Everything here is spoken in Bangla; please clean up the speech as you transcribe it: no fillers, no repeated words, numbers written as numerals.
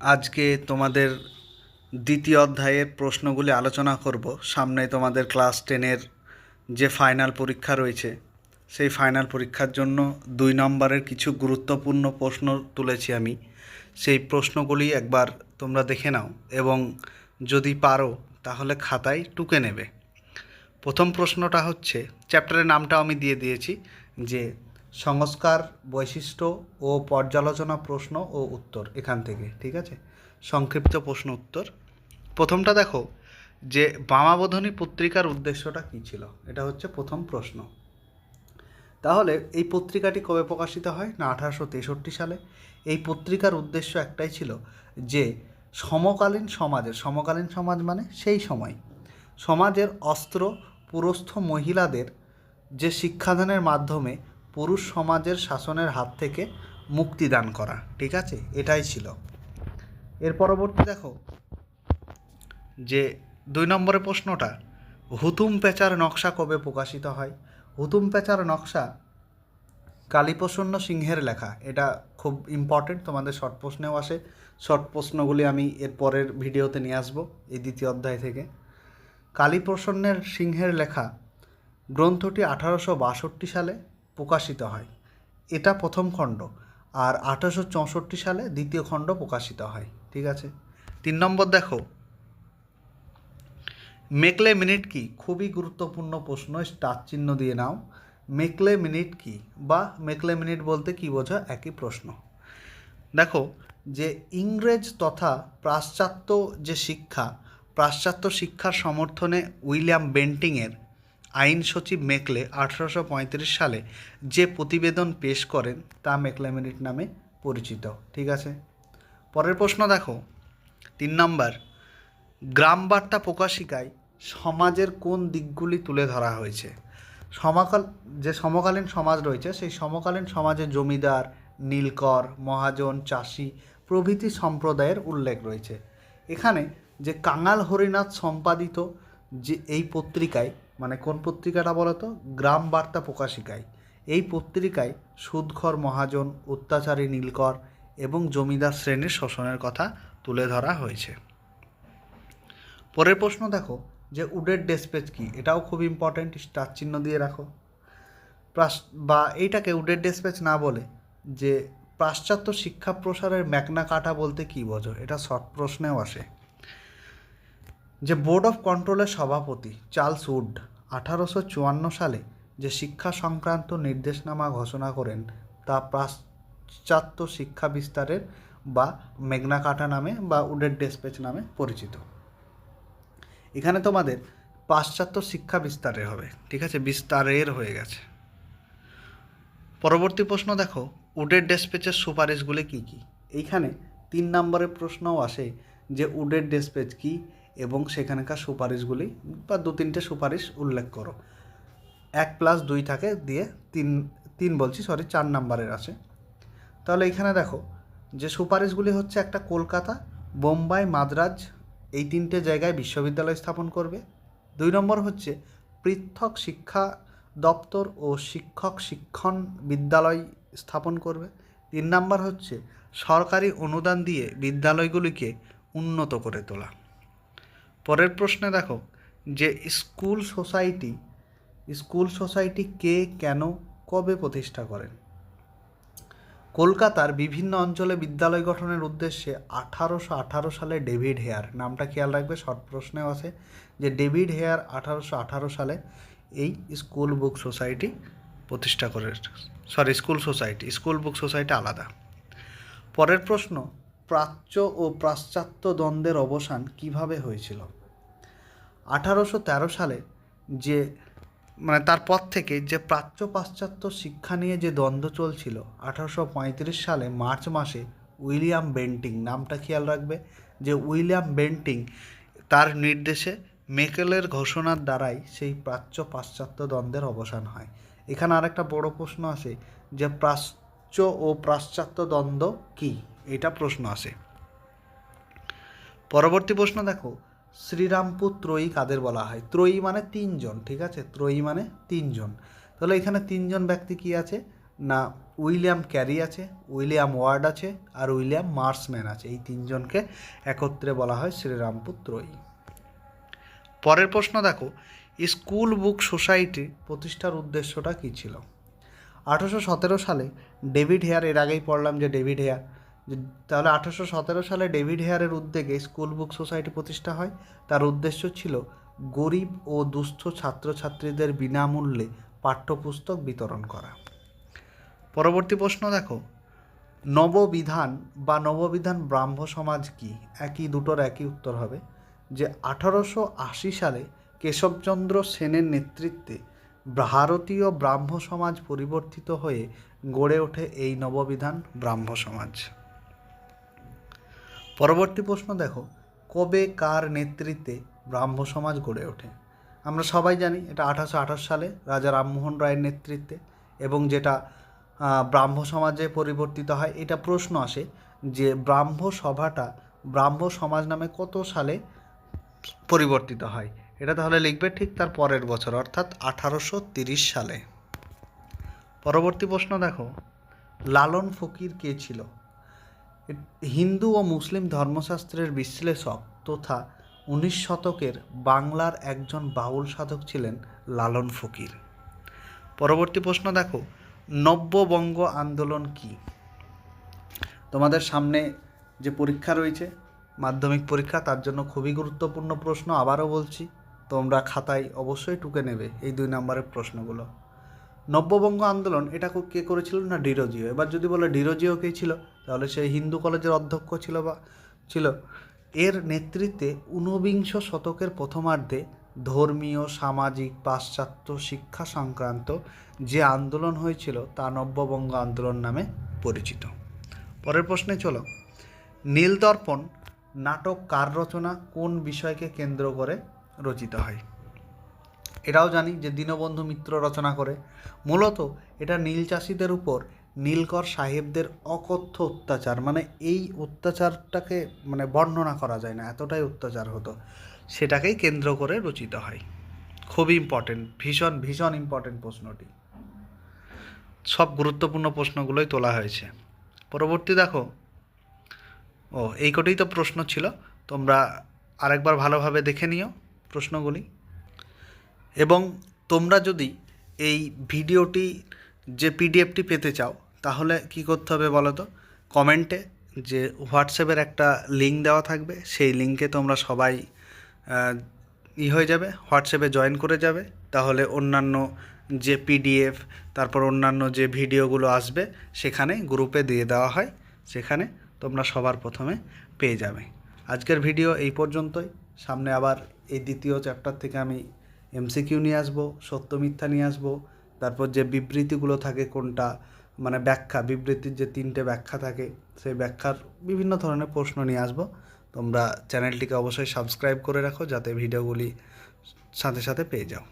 আজকে তোমাদের দ্বিতীয় অধ্যায়ের প্রশ্নগুলি আলোচনা করব। সামনে তোমাদের ক্লাস 10-এর যে ফাইনাল পরীক্ষা রয়েছে, সেই ফাইনাল পরীক্ষার জন্য 2 নম্বরের কিছু গুরুত্বপূর্ণ প্রশ্ন তুলেছি আমি। সেই প্রশ্নগুলি একবার তোমরা দেখে নাও এবং যদি পারো তাহলে খাতায় টুকে নেবে। প্রথম প্রশ্নটা হচ্ছে, চ্যাপ্টারের নামটাও আমি দিয়ে দিয়েছি, যে সংস্কার, বৈশিষ্ট্য ও পর্যালোচনা প্রশ্ন ও উত্তর, এখান থেকে, ঠিক আছে? সংক্ষিপ্ত প্রশ্ন উত্তর। প্রথমটা দেখো, যে বামাবোধিনী পত্রিকার উদ্দেশ্যটা কী ছিল, এটা হচ্ছে প্রথম প্রশ্ন। তাহলে এই পত্রিকাটি কবে প্রকাশিত হয় না, 1863 সালে। এই পত্রিকার উদ্দেশ্য একটাই ছিল যে সমকালীন সমাজ মানে সেই সময় সমাজের অস্ত্র পুরস্থ মহিলাদের যে শিক্ষাদানের মাধ্যমে পুরুষ সমাজের শাসনের হাত থেকে মুক্তিদান করা, ঠিক আছে? এটাই ছিল। এর পরবর্তী দেখো, যে 2 নম্বরের প্রশ্নটা, হুতুম প্যাঁচার নকশা কবে প্রকাশিত হয়? হুতুম প্যাঁচার নকশা কালীপ্রসন্ন সিংহের লেখা। এটা খুব ইম্পর্টেন্ট, তোমাদের শর্ট প্রশ্নেও আসে। শর্ট প্রশ্নগুলি আমি এর পরের ভিডিওতে নিয়ে আসবো, এই দ্বিতীয় অধ্যায় থেকে। কালীপ্রসন্নের সিংহের লেখা গ্রন্থটি 1862 সালে প্রকাশিত হয়, এটা প্রথম খণ্ড। আর 1864 সালে দ্বিতীয় খণ্ড প্রকাশিত হয়, ঠিক আছে? 3 নম্বর দেখো, মেকলে মিনিট কি? খুবই গুরুত্বপূর্ণ প্রশ্ন, স্টার চিহ্ন দিয়ে নাও। মেকলে মিনিট কি, বা মেকলে মিনিট বলতে কি বোঝো, একই প্রশ্ন। দেখো, যে ইংরেজ তথা পাশ্চাত্য যে পাশ্চাত্য শিক্ষার সমর্থনে উইলিয়াম বেন্টিংয়ের আইন সচিব মেকলে 1835 সালে যে প্রতিবেদন পেশ করেন তা মেকলে মিনিট নামে পরিচিত, ঠিক আছে? পরের প্রশ্ন দেখো, 3 নম্বর, গ্রাম বার্তা প্রকাশিকায় সমাজের কোন দিকগুলি তুলে ধরা হয়েছে? সমকালীন সমাজ রয়েছে, সেই সমকালীন সমাজে জমিদার, নীলকর, মহাজন, চাষি প্রভৃতি সম্প্রদায়ের উল্লেখ রয়েছে। এখানে যে কাঙাল হরিনাথ সম্পাদিত যে এই পত্রিকায়, মানে কোন পত্রিকাটা বলো তো, গ্রাম বার্তা প্রকাশিকায়, এই পত্রিকায় সুদখোর মহাজন, অত্যাচারী নীলকর এবং জমিদার শ্রেণীর শোষণের কথা তুলে ধরা হয়েছে। পরের প্রশ্ন দেখো, যে উডের ডেসপেচ কি? এটাও খুব ইম্পর্ট্যান্ট, স্টার চিহ্ন দিয়ে রাখো। বা এইটাকে উডের ডেসপেচ না বলে যে পাশ্চাত্য শিক্ষা প্রসারের ম্যাগনা কাটা বলতে কী বোঝো, এটা শর্ট প্রশ্নেও আসে। যে বোর্ড অফ কন্ট্রোলের সভাপতি চার্লস উড 1854 সালে যে শিক্ষা সংক্রান্ত নির্দেশনামা ঘোষণা করেন তা পাশ্চাত্য শিক্ষা বিস্তারের বা ম্যাগনা কাটা নামে বা উডের ডেসপেচ নামে পরিচিত। এখানে তোমাদের পাশ্চাত্য শিক্ষা বিস্তারের হবে, ঠিক আছে? বিস্তারের হয়ে গেছে। পরবর্তী প্রশ্ন দেখো, উডের ডেসপেচের সুপারিশগুলি কী কী? এইখানে 3 নম্বরের প্রশ্নও আসে যে উডের ডেসপেচ কী এবং সেখানকার সুপারিশগুলি বা 2-3টে সুপারিশ উল্লেখ করো। 1+2 থাকে দিয়ে 4 নম্বরের আছে। তাহলে এইখানে দেখো, যে সুপারিশগুলি হচ্ছে, একটা কলকাতা, বোম্বাই, মাদ্রাজ, এই 3টে জায়গায় বিশ্ববিদ্যালয় স্থাপন করবে। 2 নম্বর হচ্ছে পৃথক শিক্ষা দপ্তর ও শিক্ষক শিক্ষণ বিদ্যালয় স্থাপন করবে। 3 নম্বর হচ্ছে সরকারি অনুদান দিয়ে বিদ্যালয়গুলিকে উন্নত করে তোলা। পরের প্রশ্নে দেখো, যে স্কুল সোসাইটি কে, কেন, কবে প্রতিষ্ঠা করেন? কলকাতার বিভিন্ন অঞ্চলে বিদ্যালয় গঠনের উদ্দেশ্যে 1818 সালে ডেভিড হেয়ার, নামটা খেয়াল রাখবে, শর্ট প্রশ্নেও আছে, যে ডেভিড হেয়ার 1818 সালে এই স্কুল বুক সোসাইটি প্রতিষ্ঠা করে। স্কুল বুক সোসাইটি আলাদা। পরের প্রশ্ন, প্রাচ্য ও পাশ্চাত্য দ্বন্দ্বের অবসান কিভাবে হয়েছিল? 1813 সালে যে তারপর থেকে যে প্রাচ্য পাশ্চাত্য শিক্ষা নিয়ে যে দ্বন্দ্ব চলছিল, 1835 সালে মার্চ মাসে উইলিয়াম বেন্টিং, নামটা খেয়াল রাখবে, যে উইলিয়াম বেন্টিং তার নির্দেশে মেকেলের ঘোষণার দ্বারাই সেই প্রাচ্য পাশ্চাত্য দ্বন্দ্বের অবসান হয়। এখানে আরেকটা বড় প্রশ্ন আসে, যে প্রাচ্য ও পাশ্চাত্য দ্বন্দ্ব কী, এটা প্রশ্ন আসে। পরবর্তী প্রশ্ন দেখো, শ্রীরামপুর ত্রয়ী কাদের বলা হয়? ত্রয়ী মানে 3 জন, ঠিক আছে? ত্রয়ী মানে 3 জন। তাহলে এখানে 3 জন ব্যক্তি কি আছে না উইলিয়াম ক্যারি আছে, উইলিয়াম ওয়ার্ড আছে, আর উইলিয়াম মার্সম্যান আছে। এই তিনজনকে একত্রে বলা হয় শ্রীরামপুর ত্রয়ী। পরের প্রশ্ন দেখো, স্কুল বুক সোসাইটি প্রতিষ্ঠার উদ্দেশ্যটা কী ছিল? 1817 সালে ডেভিড হেয়ার, এর আগেই পড়লাম যে ডেভিড হেয়ার, তাহলে 1817 সালে ডেভিড হেয়ারের উদ্যোগে স্কুল বুক সোসাইটি প্রতিষ্ঠা হয়। তার উদ্দেশ্য ছিল গরিব ও দুস্থ ছাত্রছাত্রীদের বিনামূল্যে পাঠ্যপুস্তক বিতরণ করা। পরবর্তী প্রশ্ন দেখো, নববিধান বা নববিধান ব্রাহ্ম সমাজ কি? দুটোর একই উত্তর হবে যে 1880 সালে কেশবচন্দ্র সেনের নেতৃত্বে ভারতীয় ব্রাহ্ম সমাজ পরিবর্তিত হয়ে গড়ে ওঠে এই নববিধান ব্রাহ্ম সমাজ। পরবর্তী প্রশ্ন দেখো, কবে কার নেতৃত্বে ব্রাহ্ম সমাজ গড়ে ওঠে? আমরা সবাই জানি এটা 1828 সালে রাজা রামমোহন রায়ের নেতৃত্বে, এবং যেটা ব্রাহ্ম সমাজে পরিবর্তিত হয়। এটা প্রশ্ন আসে যে ব্রাহ্ম সভাটা ব্রাহ্ম সমাজ নামে কত সালে পরিবর্তিত হয়? এটা তাহলে লিখবে ঠিক তার পরের বছর, অর্থাৎ 1830 সালে। পরবর্তী প্রশ্ন দেখো, লালন ফকির কে ছিল? হিন্দু ও মুসলিম ধর্মশাস্ত্রের বিশ্লেষক তথা 19 শতকের বাংলার একজন বাউল সাধক ছিলেন লালন ফকির। পরবর্তী প্রশ্ন দেখো, নব্যবঙ্গ আন্দোলন কি? তোমাদের সামনে যে পরীক্ষা রয়েছে মাধ্যমিক পরীক্ষা, তার জন্য খুবই গুরুত্বপূর্ণ প্রশ্ন। আবারও বলছি, তোমরা খাতায় অবশ্যই টুকে নেবে এই 2 নম্বরের প্রশ্নগুলো। নব্যবঙ্গ আন্দোলন এটা কে করেছিল? না ডিরোজিও। এবার যদি বলে ডিরোজিও কে ছিল, তাহলে সেই হিন্দু কলেজের অধ্যক্ষ ছিল। এর নেতৃত্বে 19বিংশ শতকের প্রথমার্ধে ধর্মীয়, সামাজিক, পাশ্চাত্য শিক্ষা সংক্রান্ত যে আন্দোলন হয়েছিল তা নব্যবঙ্গ আন্দোলন নামে পরিচিত। পরের প্রশ্নে চলো, নীলদর্পণ নাটক কার রচনা, কোন বিষয়কে কেন্দ্র করে রচিত হয়? এটাও জানি যে দীনবন্ধু মিত্র রচনা করে। মূলত এটা নীল চাষিদের উপর নীলকর সাহেবদের অকথ্য অত্যাচার, মানে এই অত্যাচারটাকে বর্ণনা করা যায় না, এতটাই অত্যাচার হতো, সেটাকেই কেন্দ্র করে রচিত হয়। খুবই ইম্পর্টেন্ট, ভীষণ ভীষণ ইম্পর্টেন্ট প্রশ্নটি। সব গুরুত্বপূর্ণ প্রশ্নগুলোই তোলা হয়েছে। পরবর্তী দেখো, এই কটাই তো প্রশ্ন ছিল, তোমরা আরেকবার ভালোভাবে দেখে নিও প্রশ্নগুলি। এবং তোমরা যদি এই ভিডিওটি যে পিডিএফটি পেতে চাও, তাহলে কি করতে হবে বলো তো? কমেন্টে যে হোয়াটসঅ্যাপের একটা লিঙ্ক দেওয়া থাকবে, সেই লিঙ্কে তোমরা সবাই হয়ে যাবে, হোয়াটসঅ্যাপে জয়েন করে যাবে। তাহলে অন্যান্য যে পিডিএফ, তারপর অন্যান্য যে ভিডিওগুলো আসবে সেখানে গ্রুপে দিয়ে দেওয়া হয়, সেখানে তোমরা সবার প্রথমে পেয়ে যাবে। আজকের ভিডিও এই পর্যন্তই। সামনে আবার এই দ্বিতীয় চ্যাপ্টার থেকে আমি এমসিকিউ নিয়ে আসবো, সত্য মিথ্যা নিয়ে আসবো, তারপর যে বিবৃতিগুলো থাকে কোনটা, ব্যাখ্যা, বিবৃতির যে 3টে ব্যাখ্যা থাকে, সেই ব্যাখ্যার বিভিন্ন ধরনের প্রশ্ন নিয়ে আসবো। তোমরা চ্যানেলটিকে অবশ্যই সাবস্ক্রাইব করে রাখো যাতে ভিডিওগুলি সাথে সাথে পেয়ে যাও।